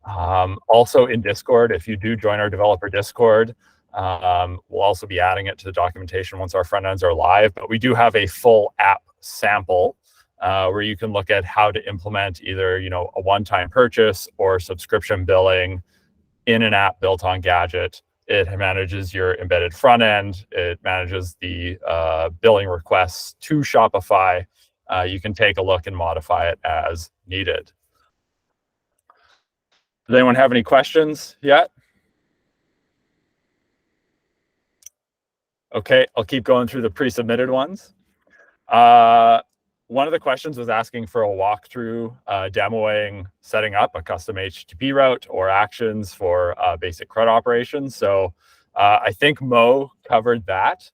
Also in Discord, if you do join our developer Discord, we'll also be adding it to the documentation once our front ends are live. But we do have a full app sample where you can look at how to implement either a one-time purchase or subscription billing in an app built on Gadget. It manages your embedded front end. It manages the billing requests to Shopify. You can take a look and modify it as needed. Does anyone have any questions yet? Okay, I'll keep going through the pre-submitted ones. One of the questions was asking for a walkthrough demoing setting up a custom HTTP route or actions for basic CRUD operations. So I think Mo covered that.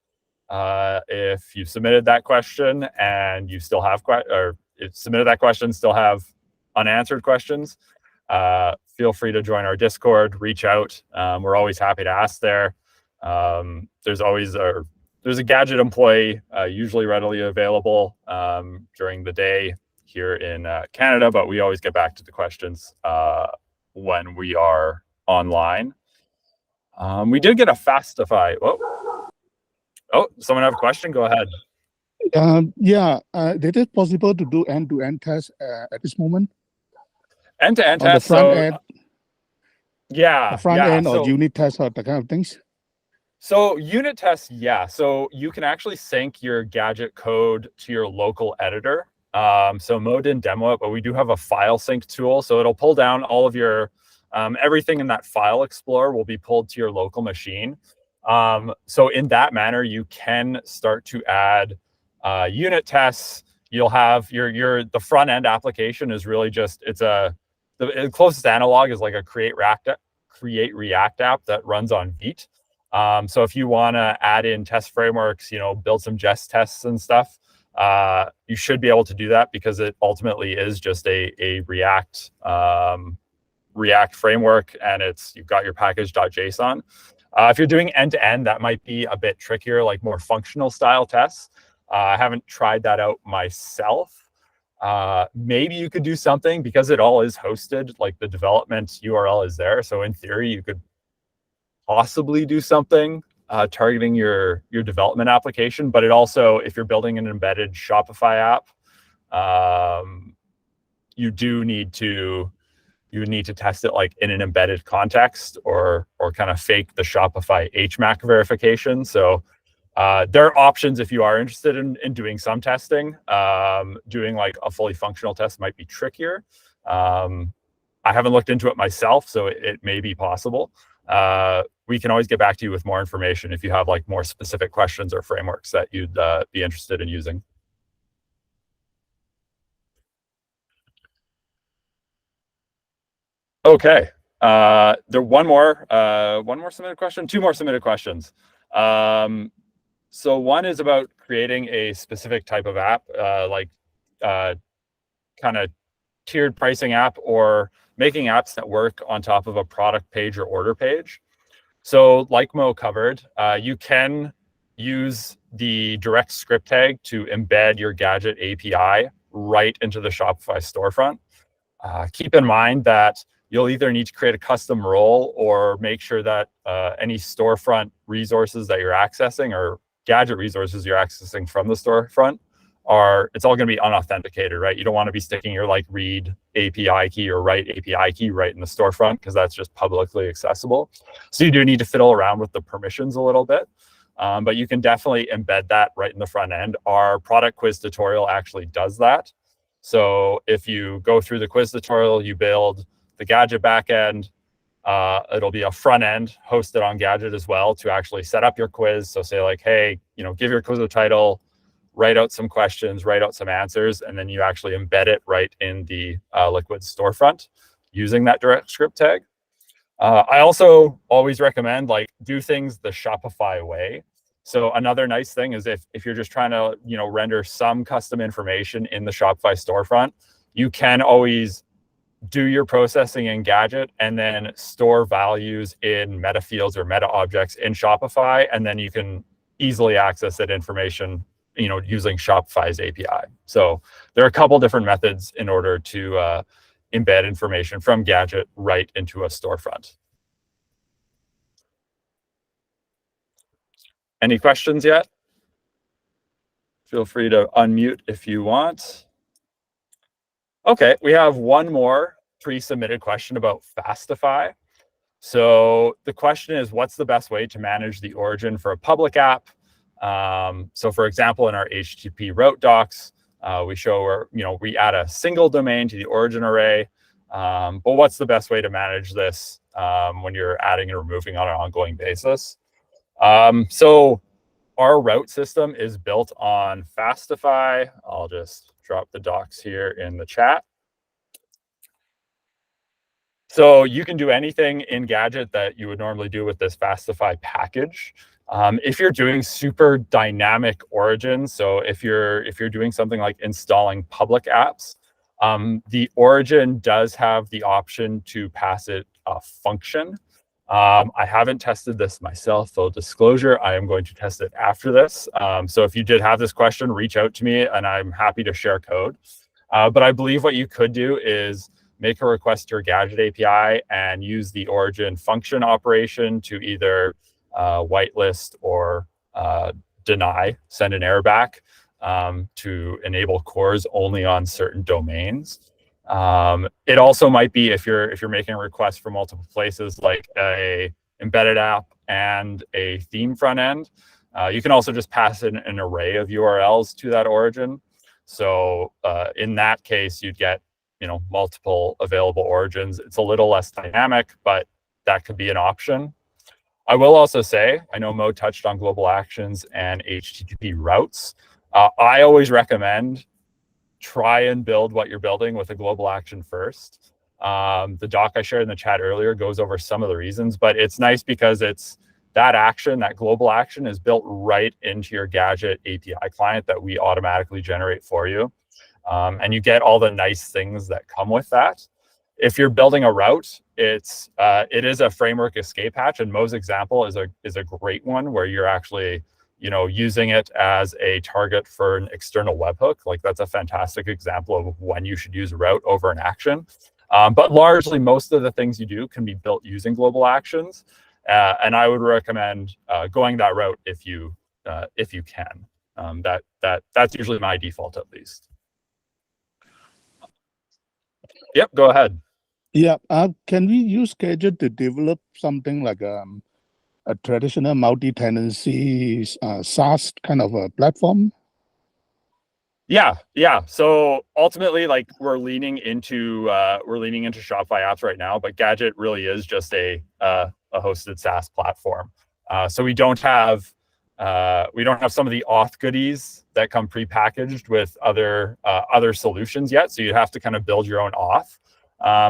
If you submitted that question and you still have still have unanswered questions, feel free to join our Discord, reach out. We're always happy to ask there. There's a Gadget employee usually readily available during the day here in Canada, but we always get back to the questions when we are online. We did get a Fastify. Oh, someone have a question? Go ahead. Is it possible to do end-to-end tests at this moment? End-to-end on tests. The front end. Yeah, The front yeah. end or unit tests or that kind of things? So unit tests, yeah. So you can actually sync your gadget code to your local editor. So Mo didn't demo it, but we do have a file sync tool. So it'll pull down all of your, everything in that file explorer will be pulled to your local machine. So in that manner, you can start to add unit tests. You'll have the front end application is really just, the closest analog is like a create React app that runs on Vite. So if you want to add in test frameworks, build some Jest tests and stuff, you should be able to do that because it ultimately is just a React framework, and you've got your package.json. If you're doing end-to-end, that might be a bit trickier, like more functional style tests. I haven't tried that out myself. Maybe you could do something because it all is hosted, like the development URL is there. So in theory, you could possibly do something targeting your development application, but it also, if you're building an embedded Shopify app, you would need to test it like in an embedded context or kind of fake the Shopify HMAC verification. So there are options if you are interested in doing some testing. Doing like a fully functional test might be trickier. I haven't looked into it myself, so it may be possible. We can always get back to you with more information if you have like more specific questions or frameworks that you'd be interested in using. Okay. One more submitted question, two more submitted questions. So one is about creating a specific type of app, kind of tiered pricing app, or making apps that work on top of a product page or order page. So like Mo covered, you can use the direct script tag to embed your Gadget API right into the Shopify storefront. Keep in mind that you'll either need to create a custom role or make sure that any storefront resources that you're accessing or Gadget resources you're accessing from the storefront it's all going to be unauthenticated, right? You don't want to be sticking your like read API key or write API key right in the storefront because that's just publicly accessible. So you do need to fiddle around with the permissions a little bit, but you can definitely embed that right in the front end. Our product quiz tutorial actually does that. So if you go through the quiz tutorial, you build the Gadget backend. It'll be a front end hosted on Gadget as well to actually set up your quiz. So say like, hey, give your quiz a title, write out some questions, write out some answers, and then you actually embed it right in the Liquid storefront using that direct script tag. I also always recommend do things the Shopify way. So another nice thing is if you're just trying to render some custom information in the Shopify storefront, you can always do your processing in Gadget and then store values in meta fields or meta objects in Shopify, and then you can easily access that information using Shopify's API. So there are a couple different methods in order to embed information from Gadget right into a storefront. Any questions yet? Feel free to unmute if you want. Okay, we have one more pre-submitted question about Fastify. So the question is, what's the best way to manage the origin for a public app? So for example, in our HTTP route docs, we show where we add a single domain to the origin array. But what's the best way to manage this when you're adding and removing on an ongoing basis? So our route system is built on Fastify. I'll just drop the docs here in the chat. So you can do anything in Gadget that you would normally do with this Fastify package. If you're doing super dynamic origins, so if you're doing something like installing public apps, the origin does have the option to pass it a function. I haven't tested this myself, full disclosure. I am going to test it after this. So if you did have this question, reach out to me and I'm happy to share code. But I believe what you could do is make a request to your Gadget API and use the origin function operation to either whitelist or deny, send an error back to enable cores only on certain domains. It also might be if you're making a request for multiple places, like a embedded app and a theme front end. You can also just pass in an array of URLs to that origin. So in that case, you'd get multiple available origins. It's a little less dynamic, but that could be an option. I will also say, I know Mo touched on global actions and HTTP routes. I always recommend try and build what you're building with a global action first. The doc I shared in the chat earlier goes over some of the reasons, but it's nice because it's that action, that global action is built right into your Gadget API client that we automatically generate for you. And you get all the nice things that come with that. If you're building a route, it is a framework escape hatch, and Mo's example is a great one where you're actually using it as a target for an external webhook. Like that's a fantastic example of when you should use a route over an action. But largely, most of the things you do can be built using global actions, and I would recommend going that route if you can. That's usually my default, at least. Yep, go ahead. Yeah. Can we use Gadget to develop something like a traditional multi-tenancy SaaS kind of a platform? Yeah. So ultimately, like we're leaning into Shopify apps right now, but Gadget really is just a hosted SaaS platform. So we don't have some of the auth goodies that come prepackaged with other solutions yet. So you have to kind of build your own auth.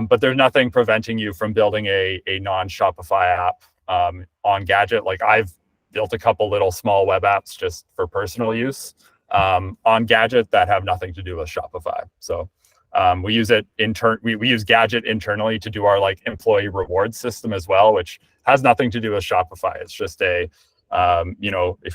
But there's nothing preventing you from building a non-Shopify app on Gadget. Like I've built a couple little small web apps just for personal use on Gadget that have nothing to do with Shopify. So we use it we use Gadget internally to do our like employee reward system as well, which has nothing to do with Shopify. It's just if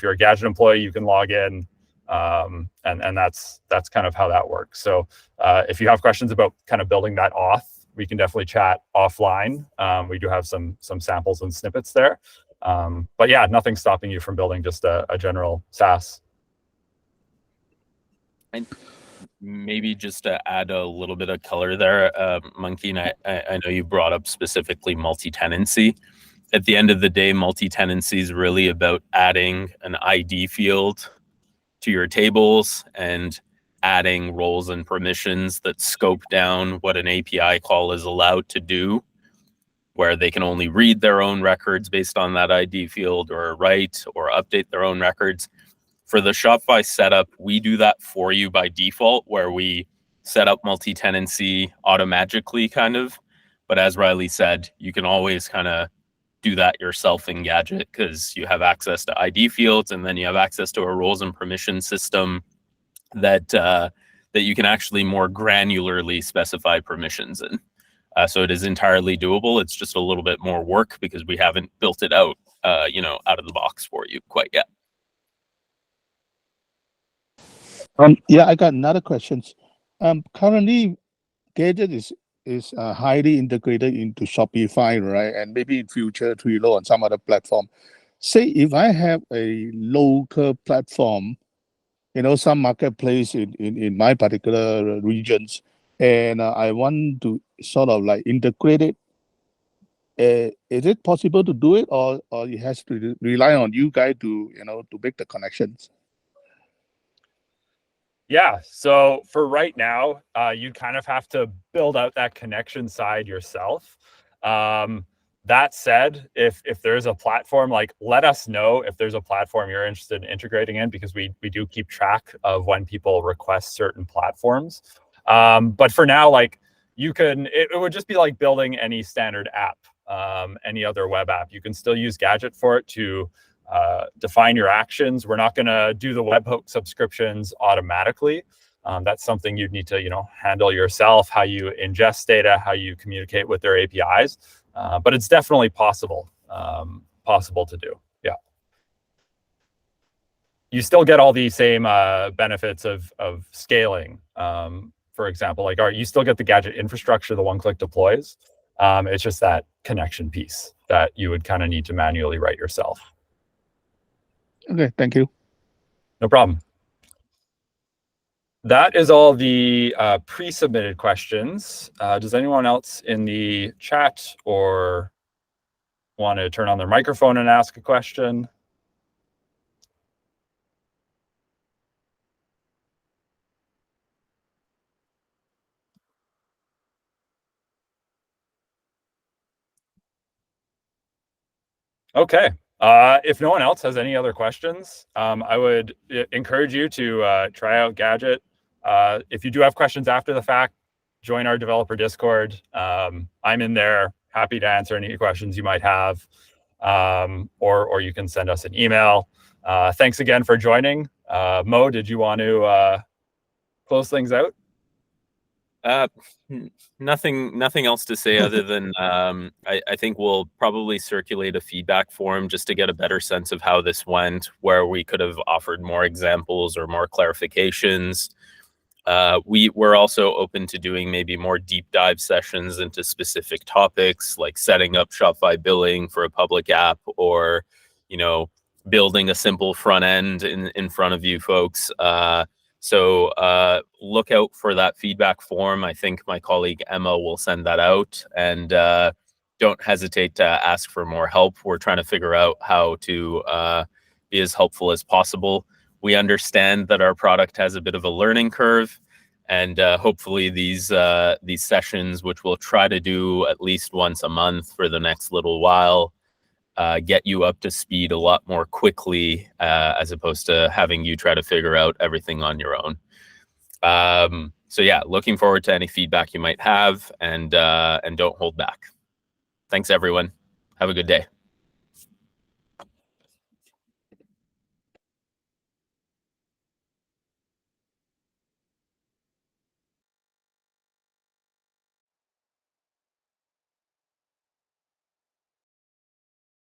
you're a Gadget employee, you can log in, and that's kind of how that works. So if you have questions about kind of building that auth, we can definitely chat offline. We do have some samples and snippets there. But yeah, nothing's stopping you from building just a general SaaS. And maybe just to add a little bit of color there, Monkey, and I know you brought up specifically multi-tenancy. At the end of the day, multi-tenancy is really about adding an ID field to your tables and adding roles and permissions that scope down what an API call is allowed to do, where they can only read their own records based on that ID field or write or update their own records. For the Shopify setup, we do that for you by default, where we set up multi-tenancy automatically kind of. But as Riley said, you can always kind of do that yourself in Gadget because you have access to ID fields, and then you have access to a roles and permission system that you can actually more granularly specify permissions in. So it is entirely doable. It's just a little bit more work because we haven't built it out, out of the box for you quite yet. Yeah, I got another question. Currently, Gadget is highly integrated into Shopify, right? And maybe in future, Trello on some other platform. Say if I have a local platform, some marketplace in my particular regions, and I want to sort of like integrate it. Is it possible to do it, or it has to rely on you guys to make the connections? Yeah, so for right now, you kind of have to build out that connection side yourself. That said, if there's a platform, like let us know if there's a platform you're interested in integrating in, because we do keep track of when people request certain platforms. But for now, like it would just be like building any standard app, any other web app. You can still use Gadget for it to define your actions. We're not going to do the webhook subscriptions automatically. That's something you'd need to handle yourself, how you ingest data, how you communicate with their APIs. But it's definitely possible to do. Yeah. You still get all the same benefits of scaling. For example, like you still get the Gadget infrastructure, the one-click deploys. It's just that connection piece that you would kind of need to manually write yourself. Okay, thank you. No problem. that is all the pre-submitted questions. Does anyone else in the chat or want to turn on their microphone and ask a question? Okay. If no one else has any other questions, I would encourage you to try out Gadget. If you do have questions after the fact, join our developer Discord. I'm in there, happy to answer any questions you might have, or you can send us an email. Thanks again for joining. Mo, did you want to close things out? Nothing else to say other than I think we'll probably circulate a feedback form just to get a better sense of how this went, where we could have offered more examples or more clarifications. We're also open to doing maybe more deep dive sessions into specific topics, like setting up Shopify billing for a public app, or building a simple front end in front of you folks. So look out for that feedback form. I think my colleague Emma will send that out, and don't hesitate to ask for more help. We're trying to figure out how to be as helpful as possible. We understand that our product has a bit of a learning curve, and hopefully these sessions, which we'll try to do at least once a month for the next little while, get you up to speed a lot more quickly, as opposed to having you try to figure out everything on your own. So yeah, looking forward to any feedback you might have, and don't hold back. Thanks, everyone. Have a good day.